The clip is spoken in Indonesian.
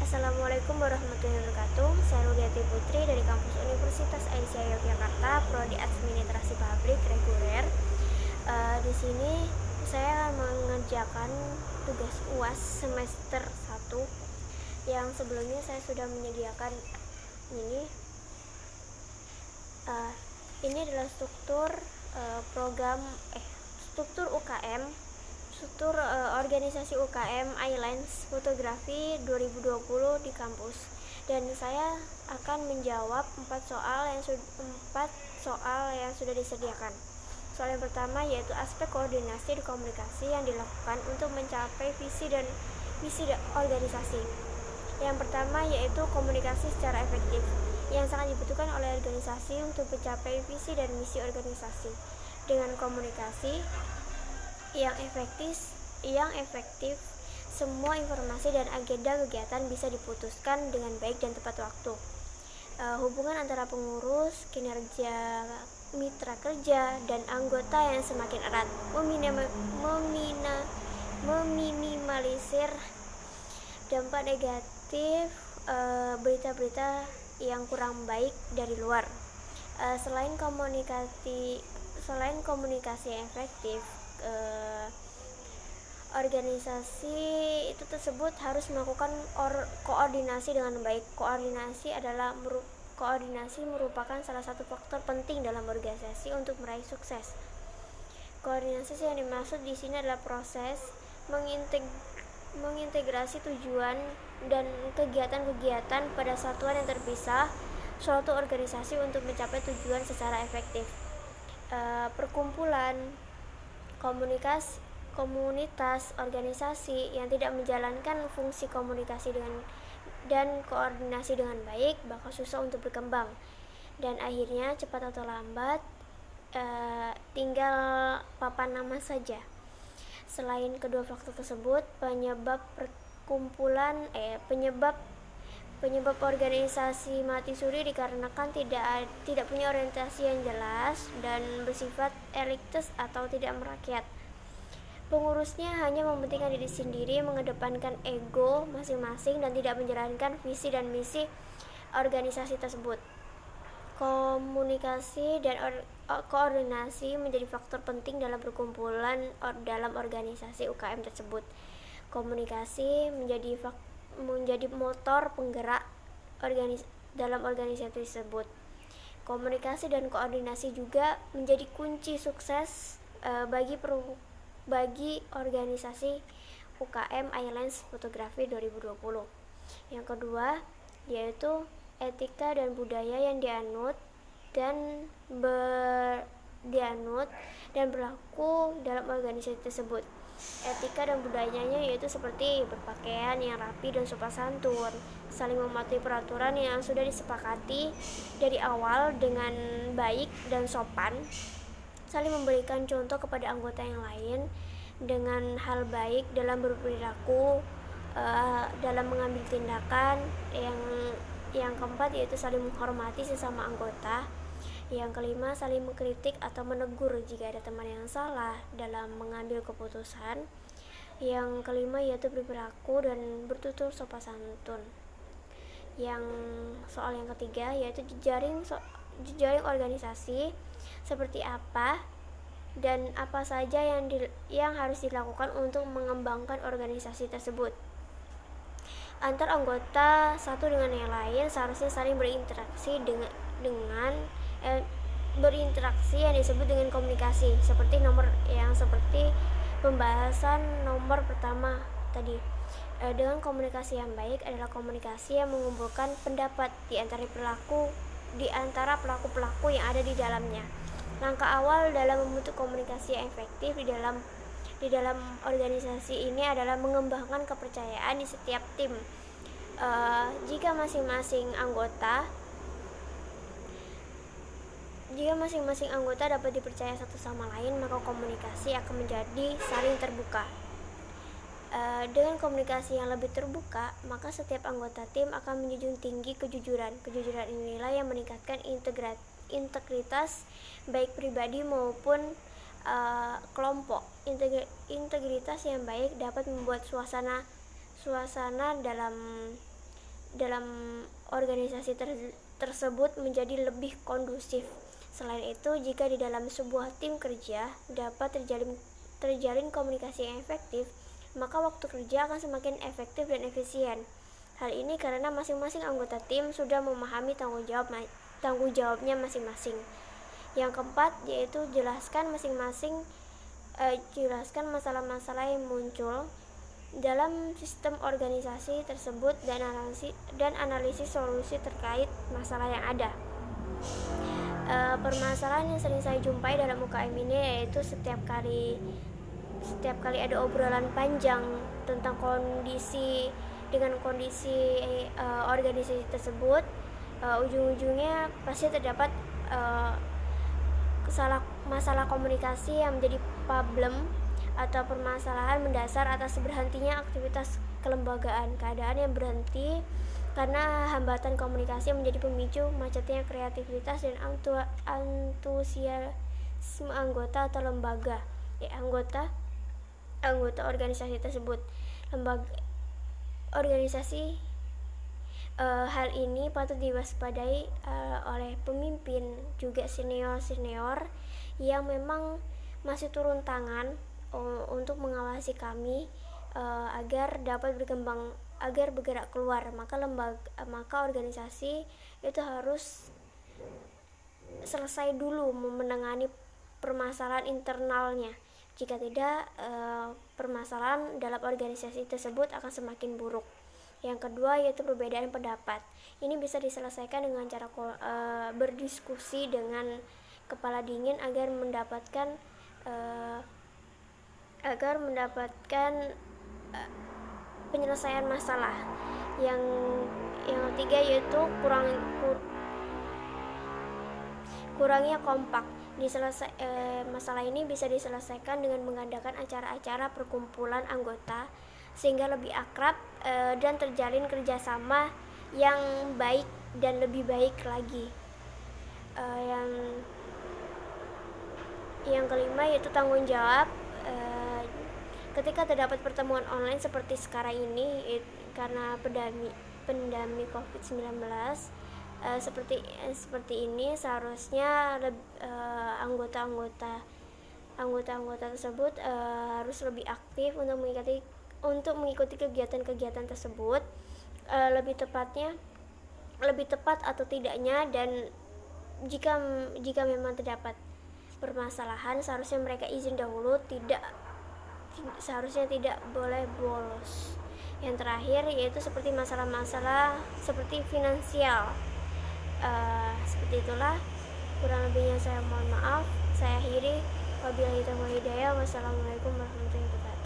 Assalamualaikum warahmatullahi wabarakatuh. Saya Rudiati Putri dari kampus Universitas Aisyah Yogyakarta, Prodi Administrasi Publik Reguler. Di sini saya akan mengerjakan tugas UAS semester 1 yang sebelumnya saya sudah menyediakan ini. Ini adalah struktur UKM, struktur organisasi UKM Islands Fotografi 2020 di kampus, dan saya akan menjawab 4 soal yang sudah disediakan. Soal yang pertama yaitu aspek koordinasi dan komunikasi yang dilakukan untuk mencapai visi dan misi organisasi. Yang pertama yaitu komunikasi secara efektif, yang sangat dibutuhkan oleh organisasi untuk mencapai visi dan misi organisasi. Dengan komunikasi yang efektif, semua informasi dan agenda kegiatan bisa diputuskan dengan baik dan tepat waktu. Hubungan antara pengurus, kinerja mitra kerja, dan anggota yang semakin erat meminimalisir dampak negatif berita-berita yang kurang baik dari luar. Selain komunikasi yang efektif, organisasi itu tersebut harus melakukan koordinasi dengan baik. Koordinasi merupakan salah satu faktor penting dalam organisasi untuk meraih sukses. Koordinasi yang dimaksud di sini adalah proses mengintegrasi tujuan dan kegiatan-kegiatan pada satuan yang terpisah suatu organisasi untuk mencapai tujuan secara efektif. Perkumpulan, komunitas, organisasi yang tidak menjalankan fungsi komunikasi dan koordinasi dengan baik bakal susah untuk berkembang, dan akhirnya cepat atau lambat tinggal papan nama saja. Selain kedua faktor tersebut, penyebab organisasi mati suri dikarenakan tidak punya orientasi yang jelas dan bersifat elitis atau tidak merakyat. Pengurusnya hanya mementingkan diri sendiri, mengedepankan ego masing-masing, dan tidak menjalankan visi dan misi organisasi tersebut. Komunikasi dan koordinasi menjadi faktor penting dalam perkumpulan dalam organisasi UKM tersebut. Komunikasi menjadi motor penggerak dalam organisasi tersebut. Komunikasi dan koordinasi juga menjadi kunci sukses bagi organisasi UKM Islands Fotografi 2020. Yang kedua yaitu etika dan budaya yang dianut dan berlaku dalam organisasi tersebut. Etika dan budayanya yaitu seperti berpakaian yang rapi dan sopan santun, saling mematuhi peraturan yang sudah disepakati dari awal dengan baik dan sopan, saling memberikan contoh kepada anggota yang lain dengan hal baik dalam berperilaku, dalam mengambil tindakan. Yang keempat yaitu saling menghormati sesama anggota. Yang kelima, saling mengkritik atau menegur jika ada teman yang salah dalam mengambil keputusan. Yang kelima yaitu berperilaku dan bertutur sopan santun. Yang soal yang ketiga yaitu jejaring organisasi, seperti apa dan apa saja yang harus dilakukan untuk mengembangkan organisasi tersebut. Antar anggota satu dengan yang lain seharusnya saling berinteraksi berinteraksi yang disebut dengan komunikasi, seperti pembahasan nomor pertama tadi. Dengan komunikasi yang baik adalah komunikasi yang mengumpulkan pendapat di antara pelaku-pelaku yang ada di dalamnya. Langkah awal dalam membentuk komunikasi yang efektif di dalam organisasi ini adalah mengembangkan kepercayaan di setiap tim. Jika masing-masing anggota dapat dipercaya satu sama lain, maka komunikasi akan menjadi saling terbuka. Dengan komunikasi yang lebih terbuka, maka setiap anggota tim akan menjunjung tinggi kejujuran. Kejujuran inilah yang meningkatkan integritas baik pribadi maupun kelompok. Integritas yang baik dapat membuat suasana dalam dalam organisasi tersebut menjadi lebih kondusif. Selain itu, jika di dalam sebuah tim kerja dapat terjalin komunikasi yang efektif, maka waktu kerja akan semakin efektif dan efisien. Hal ini karena masing-masing anggota tim sudah memahami tanggung jawabnya masing-masing. Yang keempat yaitu jelaskan masalah-masalah yang muncul dalam sistem organisasi tersebut dan analisis solusi terkait masalah yang ada. Permasalahan yang sering saya jumpai dalam UKM ini yaitu setiap kali ada obrolan panjang tentang kondisi organisasi tersebut, ujung-ujungnya pasti terdapat masalah komunikasi yang menjadi problem atau permasalahan mendasar atas berhentinya aktivitas kelembagaan. Keadaan yang berhenti karena hambatan komunikasi menjadi pemicu macetnya kreativitas dan antusiasme anggota atau lembaga, anggota organisasi tersebut. Hal ini patut diwaspadai oleh pemimpin juga senior yang memang masih turun tangan untuk mengawasi kami agar dapat bergerak keluar. Maka organisasi itu harus selesai dulu menangani permasalahan internalnya. Jika tidak, permasalahan dalam organisasi tersebut akan semakin buruk. Yang kedua yaitu perbedaan pendapat. Ini bisa diselesaikan dengan cara berdiskusi dengan kepala dingin agar mendapatkan penyelesaian masalah. Yang ketiga yaitu kurangnya kompak. Masalah ini bisa diselesaikan dengan mengadakan acara-acara perkumpulan anggota sehingga lebih akrab dan terjalin kerjasama yang baik dan lebih baik lagi. Yang kelima yaitu tanggung jawab. Ketika terdapat pertemuan online seperti sekarang ini karena pandemi COVID-19 seperti ini, seharusnya anggota tersebut harus lebih aktif untuk mengikuti kegiatan-kegiatan tersebut, lebih tepat atau tidaknya, dan jika memang terdapat permasalahan seharusnya mereka izin dahulu, seharusnya tidak boleh bolos. Yang terakhir yaitu seperti masalah-masalah seperti finansial. Seperti itulah, kurang lebihnya saya mohon maaf. Saya akhiri, wabillahi taufiq wal hidayah. Wassalamualaikum warahmatullahi wabarakatuh.